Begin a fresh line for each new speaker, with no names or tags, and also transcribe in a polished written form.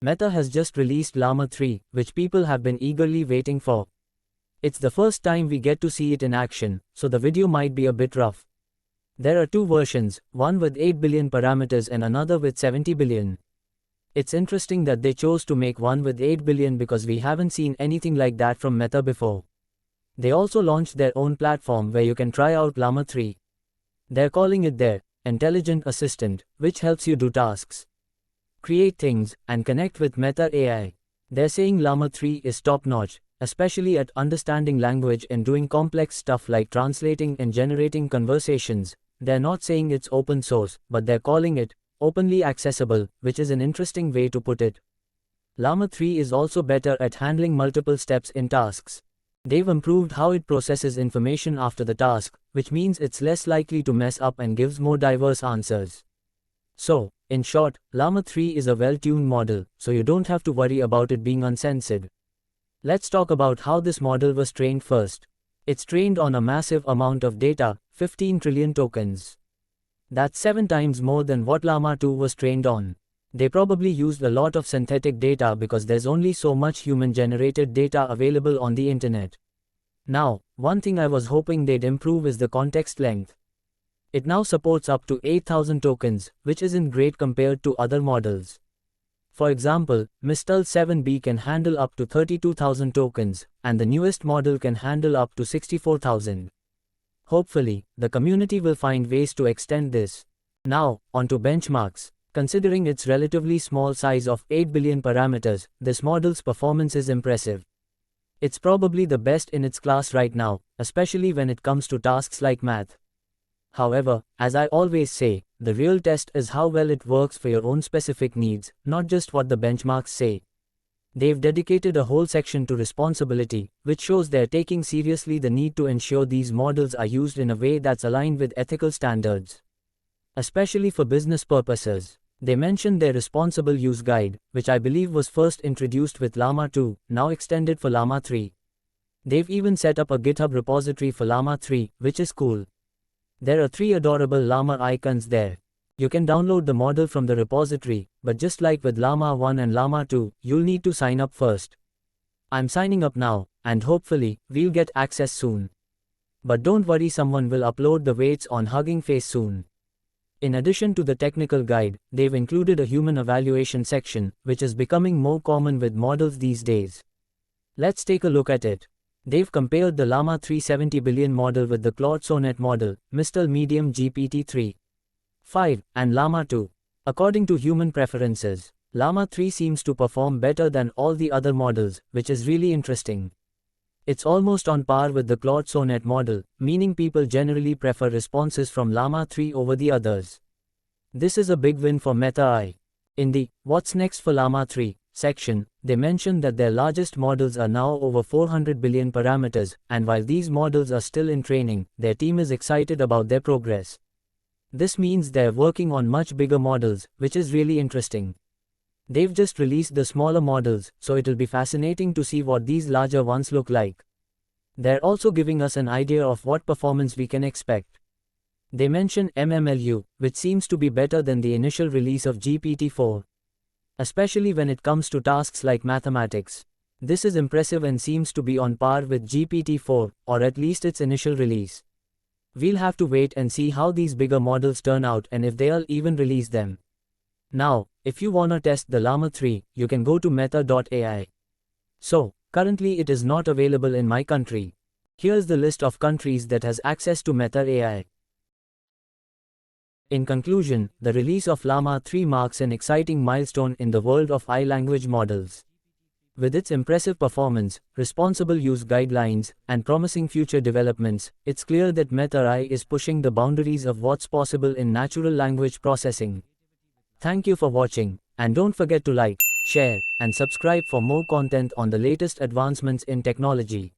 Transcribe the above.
Meta has just released Llama 3, which people have been eagerly waiting for. It's the first time we get to see it in action, so the video might be a bit rough. There are two versions, one with 8 billion parameters and another with 70 billion. It's interesting that they chose to make one with 8 billion because we haven't seen anything like that from Meta before. They also launched their own platform where you can try out Llama 3. They're calling it their Intelligent Assistant, which helps you do tasks, create things, and connect with Meta AI. They're saying Llama 3 is top-notch, especially at understanding language and doing complex stuff like translating and generating conversations. They're not saying it's open source, but they're calling it openly accessible, which is an interesting way to put it. Llama 3 is also better at handling multiple steps in tasks. They've improved how it processes information after the task, which means it's less likely to mess up and gives more diverse answers. So, in short, Llama 3 is a well-tuned model, so you don't have to worry about it being uncensored. Let's talk about how this model was trained first. It's trained on a massive amount of data, 15 trillion tokens. That's 7 times more than what Llama 2 was trained on. They probably used a lot of synthetic data because there's only so much human-generated data available on the internet. Now, one thing I was hoping they'd improve is the context length. It now supports up to 8,000 tokens, which isn't great compared to other models. For example, Mistral 7B can handle up to 32,000 tokens, and the newest model can handle up to 64,000. Hopefully, the community will find ways to extend this. Now, onto benchmarks. Considering its relatively small size of 8 billion parameters, this model's performance is impressive. It's probably the best in its class right now, especially when it comes to tasks like math. However, as I always say, the real test is how well it works for your own specific needs, not just what the benchmarks say. They've dedicated a whole section to responsibility, which shows they're taking seriously the need to ensure these models are used in a way that's aligned with ethical standards, especially for business purposes. They mentioned their responsible use guide, which I believe was first introduced with Llama 2, now extended for Llama 3. They've even set up a GitHub repository for Llama 3, which is cool. There are 3 adorable llama icons there. You can download the model from the repository, but just like with Llama 1 and Llama 2, you'll need to sign up first. I'm signing up now, and hopefully, we'll get access soon. But don't worry, someone will upload the weights on Hugging Face soon. In addition to the technical guide, they've included a human evaluation section, which is becoming more common with models these days. Let's take a look at it. They've compared the Llama 3 70 billion model with the Claude Sonnet model, Mistral Medium GPT-3, 5, and Llama 2. According to human preferences, Llama 3 seems to perform better than all the other models, which is really interesting. It's almost on par with the Claude Sonnet model, meaning people generally prefer responses from Llama 3 over the others. This is a big win for Meta AI. In the "What's next for Llama 3" section, they mentioned that their largest models are now over 400 billion parameters, and while these models are still in training, their team is excited about their progress. This means they're working on much bigger models, which is really interesting. They've just released the smaller models, so it'll be fascinating to see what these larger ones look like. They're also giving us an idea of what performance we can expect. They mention MMLU, which seems to be better than the initial release of GPT-4. Especially when it comes to tasks like mathematics. This is impressive and seems to be on par with GPT-4, or at least its initial release. We'll have to wait and see how these bigger models turn out and if they'll even release them. Now, if you wanna test the Llama 3, you can go to meta.ai. So, currently it is not available in my country. Here's the list of countries that has access to Meta AI. In conclusion, the release of Llama 3 marks an exciting milestone in the world of AI language models. With its impressive performance, responsible use guidelines, and promising future developments, it's clear that Meta AI is pushing the boundaries of what's possible in natural language processing. Thank you for watching, and don't forget to like, share, and subscribe for more content on the latest advancements in technology.